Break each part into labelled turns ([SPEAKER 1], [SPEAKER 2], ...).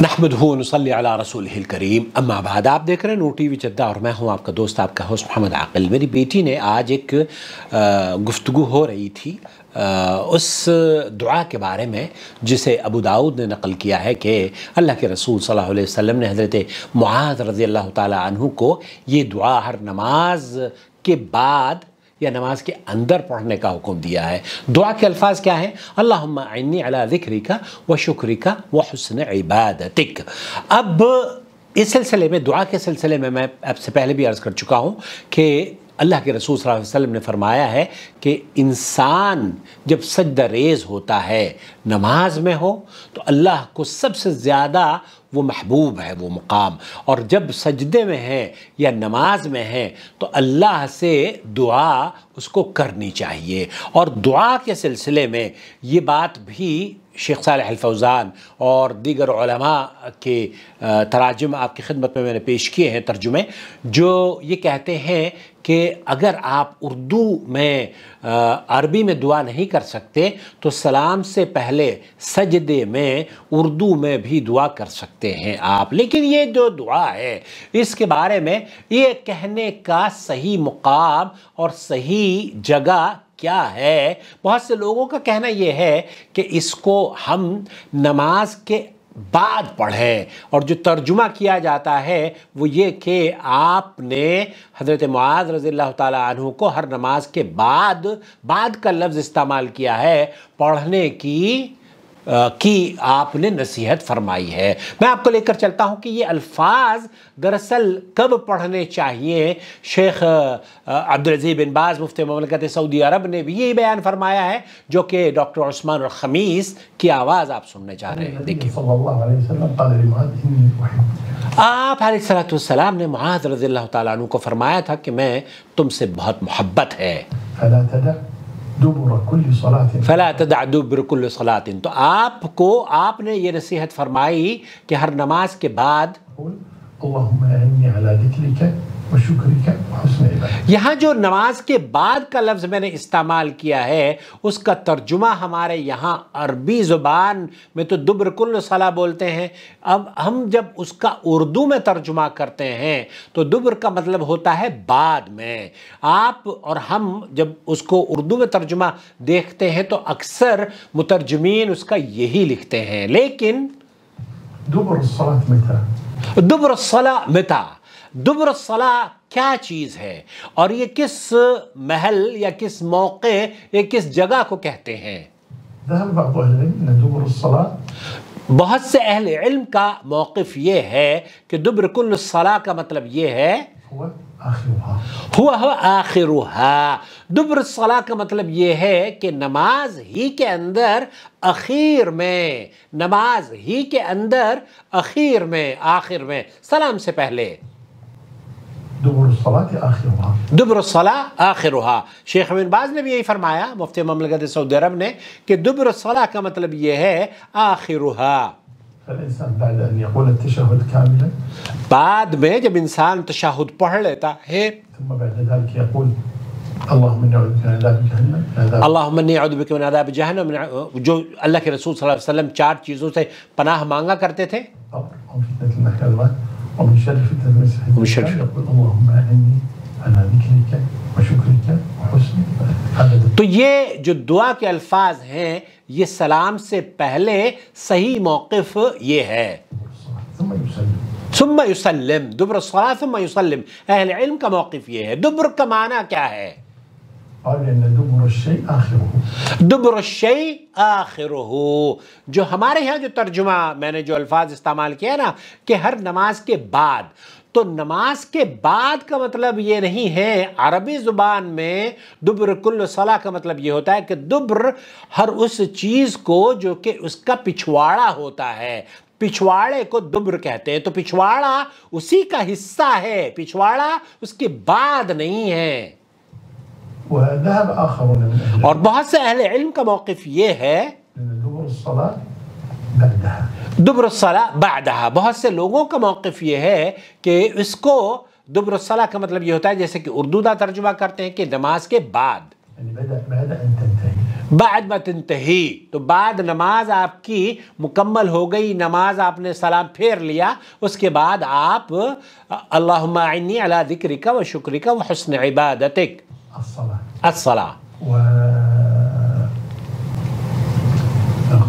[SPEAKER 1] نحمدہ و نصلی علی رسولہ الکریم اما بعد۔ آپ دیکھ رہے ہیں نور ٹی وی جدہ اور میں ہوں آپ کا دوست آپ کا ہوسٹ محمد عاقل۔ میری بیٹی نے آج ایک گفتگو ہو رہی تھی اس دعا کے بارے میں جسے ابو داؤد نے نقل کیا ہے کہ اللہ کے رسول صلی اللہ علیہ وسلم نے حضرت معاذ رضی اللہ تعالی عنہ کو یہ دعا ہر نماز کے بعد یا نماز کے اندر پڑھنے کا حکم دیا ہے۔ دعا کے الفاظ کیا ہیں؟ اللہم اعنی علی ذکرک و شکرک و حسن عبادتک۔ اب اس سلسلے میں دعا کے سلسلے میں اب سے پہلے بھی عرض کر چکا ہوں کہ اللہ کے رسول صلی اللہ علیہ وسلم نے فرمایا ہے کہ انسان جب سجدہ ریز ہوتا ہے نماز میں ہو تو اللہ کو سب سے زیادہ وہ محبوب ہے وہ مقام، اور جب سجدے میں ہے یا نماز میں ہے تو اللہ سے دعا اس کو کرنی چاہیے۔ اور دعا کے سلسلے میں یہ بات بھی شیخ صالح الفوزان اور دیگر علماء کے تراجم آپ کی خدمت میں نے پیش کیے ہیں ترجمے، جو یہ کہتے ہیں کہ اگر آپ اردو میں عربی میں دعا نہیں کر سکتے تو سلام سے پہلے سجدے میں اردو میں بھی دعا کر سکتے ہیں آپ۔ لیکن یہ جو دعا ہے اس کے بارے میں یہ کہنے کا صحیح مقام اور صحیح جگہ کیا ہے؟ بہت سے لوگوں کا کہنا یہ ہے کہ اس کو ہم نماز کے بعد پڑھیں، اور جو ترجمہ کیا جاتا ہے وہ یہ کہ آپ نے حضرت معاذ رضی اللہ تعالیٰ عنہ کو ہر نماز کے بعد کا لفظ استعمال کیا ہے پڑھنے کی آپ نے نصیحت فرمائی ہے۔ میں آپ کو لے کر چلتا ہوں کہ یہ الفاظ دراصل کب پڑھنے چاہیے۔ شیخ عبدالعزیز بن باز مفتی مملکت سعودی عرب نے بھی یہی بیان فرمایا ہے جو کہ ڈاکٹر عثمان الخمیس کی آواز آپ سننے جا رہے ہیں۔ دیکھیے آپ علیہ السلام نے معاذ رضی اللہ تعالیٰ عنہ کو فرمایا تھا کہ میں تم سے بہت محبت ہے، فلا تدع دبر كل صلاة، تو آپ نے یہ نصیحت فرمائی کہ ہر نماز کے بعد
[SPEAKER 2] اللہم اعنی علی ذکرک و شکرک و حسن عبادتک، یہاں
[SPEAKER 1] جو نماز کے بعد کا لفظ میں نے استعمال کیا ہے اس کا ترجمہ ہمارے یہاں عربی زبان میں تو دبر کل صلاح بولتے ہیں، اب ہم جب اس کا اردو میں ترجمہ کرتے ہیں تو دبر کا مطلب ہوتا ہے بعد میں۔ آپ اور ہم جب اس کو اردو میں ترجمہ دیکھتے ہیں تو اکثر مترجمین اس کا یہی لکھتے ہیں، لیکن
[SPEAKER 2] دبر الصلاة متى؟
[SPEAKER 1] دبر الصلاة متى، دبر الصلاة کیا چیز ہے اور یہ کس محل یا کس موقع یا کس جگہ کو کہتے ہیں؟
[SPEAKER 2] ذهب بعض اهل العلم ان دبر الصلاة،
[SPEAKER 1] بہت سے اہل علم کا موقف یہ ہے کہ دبر کل الصلاة کا مطلب یہ ہے ہوا آخرها۔ دبر الصلاة کا مطلب یہ ہے کہ نماز ہی کے اندر اخیر میں، نماز ہی کے اندر اخیر میں، آخر میں، سلام سے پہلے۔
[SPEAKER 2] دبر الصلاة آخرها،
[SPEAKER 1] دبر الصلاة آخرها۔ شیخ بن باز نے بھی یہی فرمایا، مفتی مملکت سعودی عرب نے، کہ دبر الصلاة کا مطلب یہ ہے آخرها۔
[SPEAKER 2] فالإنسان بعد أن يقول التشهد كاملا،
[SPEAKER 1] بعد میں جب انسان تشہد پڑھ لیتا ہے،
[SPEAKER 2] ثم بعد ذلك يقول اللهم إني أعوذ بك من عذاب جهنم،
[SPEAKER 1] اللہم انی اعوذ بک من عذاب جہنم، جو اللہ کے رسول صلی اللہ علیہ وسلم 4 چیزوں سے پناہ مانگا کرتے تھے،
[SPEAKER 2] ومن فتنة المحيا والممات ومن شر فتنة المسيح الدجال، يقول اللهم أعني على ذكرك وشكرك وحسن عبادتك۔
[SPEAKER 1] تو یہ جو دعا کے الفاظ ہیں یہ سلام سے پہلے صحیح موقف یہ ہے۔
[SPEAKER 2] ثم يسلم،
[SPEAKER 1] ثم يسلم، دبر الصلاة ثم يسلم، اہل علم کا موقف یہ ہے۔ دبر کا معنی کیا ہے؟
[SPEAKER 2] قال ان دبر الشيء آخره،
[SPEAKER 1] دبر الشيء آخره، جو ہمارے یہاں جو ترجمہ میں نے جو الفاظ استعمال کیا نا کہ ہر نماز کے بعد، تو نماز کے بعد کا مطلب یہ نہیں ہے، عربی زبان میں دبر کل صلاح کا مطلب یہ ہوتا ہے کہ دبر ہر اس چیز کو جو کہ اس کا پچھواڑا ہوتا ہے، پچھواڑے کو دبر کہتے ہیں، تو پچھواڑا اسی کا حصہ ہے، پچھواڑا اس کے بعد نہیں ہے۔
[SPEAKER 2] وذهب آخرون من أهل
[SPEAKER 1] اور بہت سے اہل علم کا موقف یہ ہے
[SPEAKER 2] أن دبر الصلاة بعدها،
[SPEAKER 1] دبر الصلاة بعدها، بہت سے لوگوں کا موقف یہ ہے کہ اس کو دبر الصلاة کا مطلب یہ ہوتا ہے جیسے کہ اردو دا ترجمہ کرتے ہیں کہ نماز کے بعد،
[SPEAKER 2] يعني بعد أن تنتهي،
[SPEAKER 1] بعد ما تنتہی، تو بعد نماز آپ کی مکمل ہو گئی، نماز آپ نے سلام پھیر لیا، اس کے بعد آپ اللہم اعنی علی ذکرک و شکرک و حسن عبادتک الصلاة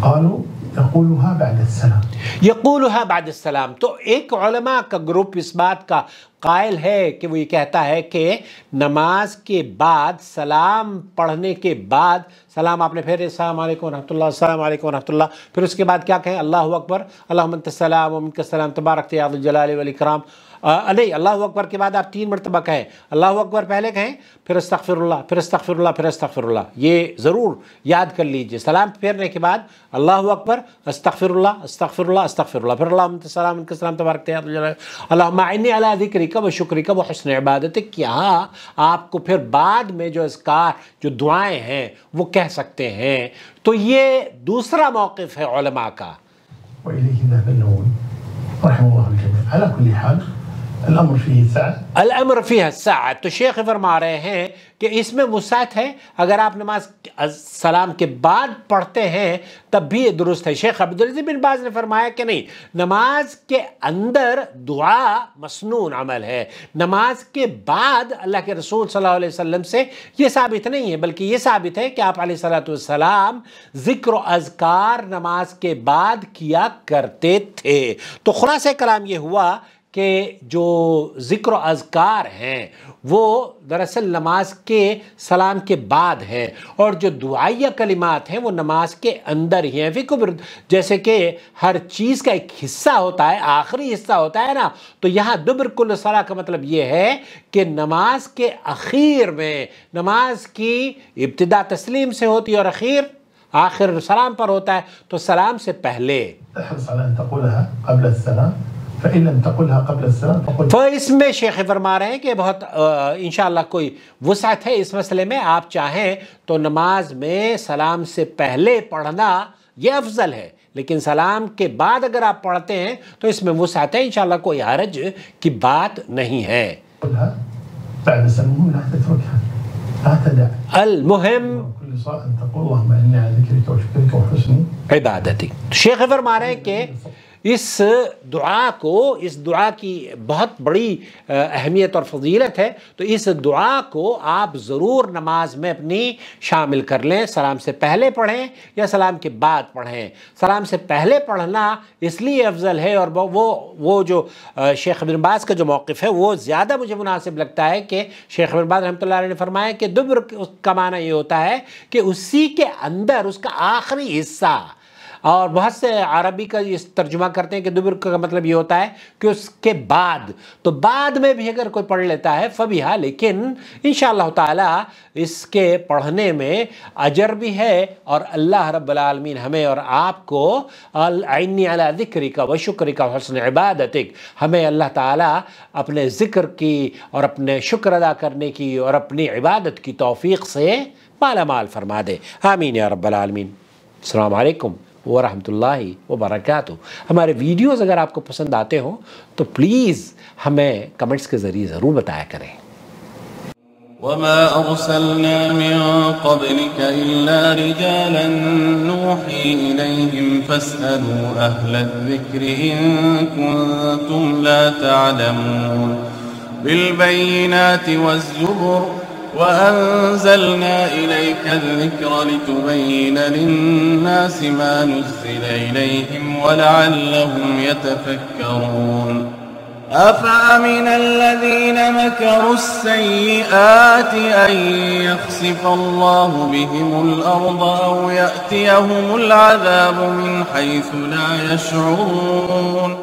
[SPEAKER 2] قالوا يقولها بعد السلام،
[SPEAKER 1] یقولها بعد السلام. تو ایک علماء کا گروپ اس بات کا قائل ہے کہ وہ یہ کہتا ہے کہ نماز کے بعد سلام پڑھنے کے بعد سلام آپ نے پھر السلام علیکم ورحمۃ اللہ، السلام علیکم ورحمۃ اللہ، پھر اس کے بعد کیا کہیں؟ اللہ اکبر، اللہم انت السلام و منک السلام تبارک یا ذا الجلال والاکرام. نہیں، اللہ اکبر کے بعد آپ 3 مرتبہ کہیں. اللہ اکبر پہلے کہیں، پھر استغفر اللہ، پھر استغفر اللہ، پھر استغفر اللہ. یہ ضرور یاد کر لیجئے. سلام پھیرنے کے بعد اللہ اکبر، استغفر اللہ، استغفر اللہ، استغفر اللہ، پھر اللہم انت السلام منک السلام تبارک یا ذا الجلال، اللہم اعنی علی ذکرک و شکرک و حسن عبادتک. یہاں آپ کو پھر بعد میں جو اذکار، جو دعائیں ہیں وہ کہہ سکتے ہیں. تو یہ دوسرا موقف ہے علماء کا.
[SPEAKER 2] وإليه ذهب النووي رحمه الله الجميع. على كل حال الامر فيه سعة،
[SPEAKER 1] الامر فيها السعة. تو شیخ فرما رہے ہیں کہ اس میں وسعت ہے. اگر آپ نماز سلام کے بعد پڑھتے ہیں تب بھی یہ درست ہے. شیخ عبدالعزیز بن باز نے فرمایا کہ نہیں، نماز کے اندر دعا مسنون عمل ہے، نماز کے بعد اللہ کے رسول صلی اللہ علیہ وسلم سے یہ ثابت نہیں ہے، بلکہ یہ ثابت ہے کہ آپ علیہ السلام ذکر و اذکار نماز کے بعد کیا کرتے تھے. تو خلاصہ کلام یہ ہوا کہ جو ذکر و اذکار ہیں وہ دراصل نماز کے سلام کے بعد ہیں، اور جو دعائیہ کلمات ہیں وہ نماز کے اندر ہی ہیں. جیسے کہ ہر چیز کا ایک حصہ ہوتا ہے، آخری حصہ ہوتا ہے نا، تو یہاں دبر کل صلاح کا مطلب یہ ہے کہ نماز کے اخیر میں، نماز کی ابتدا تسلیم سے ہوتی ہے اور آخر سلام پر ہوتا ہے. تو سلام سے پہلے
[SPEAKER 2] تحرص على أن تقولها قبل السلام، فإن لم تقلها قبل السلام فقل.
[SPEAKER 1] تو اس میں شیخ فرما رہے ہیں کہ بہت انشاءاللہ کوئی وسعت ہے اس مسئلے میں. آپ چاہیں تو نماز میں سلام سے پہلے پڑھنا یہ افضل ہے، لیکن سلام کے بعد اگر آپ پڑھتے ہیں تو اس میں وسعت ہے، انشاءاللہ کوئی حرج کی بات نہیں ہے.
[SPEAKER 2] قلها بعد السلام لا تتركها، لا تدع.
[SPEAKER 1] المهم
[SPEAKER 2] كل صلاة أن تقول اللهم إني على ذكرك وشكرك وحسن
[SPEAKER 1] عبادتك. شیخ فرما رہے ہیں کہ اس دعا کی بہت بڑی اہمیت اور فضیلت ہے. تو اس دعا کو آپ ضرور نماز میں اپنی شامل کر لیں. سلام سے پہلے پڑھیں یا سلام کے بعد پڑھیں. سلام سے پہلے پڑھنا اس لیے افضل ہے، اور وہ جو شیخ ابن باز کا جو موقف ہے وہ زیادہ مجھے مناسب لگتا ہے کہ شیخ ابن باز رحمۃ اللہ علیہ نے فرمایا کہ دبر کا معنی یہ ہوتا ہے کہ اسی کے اندر اس کا آخری حصہ. اور بہت سے عربی کا یہ ترجمہ کرتے ہیں کہ دبر کا مطلب یہ ہوتا ہے کہ اس کے بعد. تو بعد میں بھی اگر کوئی پڑھ لیتا ہے فبیہا، لیکن انشاءاللہ تعالی اس کے پڑھنے میں اجر بھی ہے، اور اللہ رب العالمین ہمیں اور آپ کو اعنی علی ذکرک و شکرک و حسن عبادتک، ہمیں اللہ تعالی اپنے ذکر کی اور اپنے شکر ادا کرنے کی اور اپنی عبادت کی توفیق سے مالا مال فرما دے. آمین یا رب العالمین. السلام علیکم ورحمۃ اللہ وبرکاتہ. ہمارے ویڈیوز اگر آپ کو پسند آتے ہوں تو پلیز ہمیں کمنٹس کے ذریعے ضرور بتایا کریں.
[SPEAKER 3] وما أرسلنا من قبلك إلا رجالا نوحي إليهم فاسألوا أهل الذكر إن كنتم لا تعلمون. بالبينات والزبر وأنزلنا إليك الذكر لتبين للناس ما نزل إليهم ولعلهم يتفكرون. أفأمن الذين مكروا السيئات أن يخسف الله بهم الأرض أو يأتيهم العذاب من حيث لا يشعرون.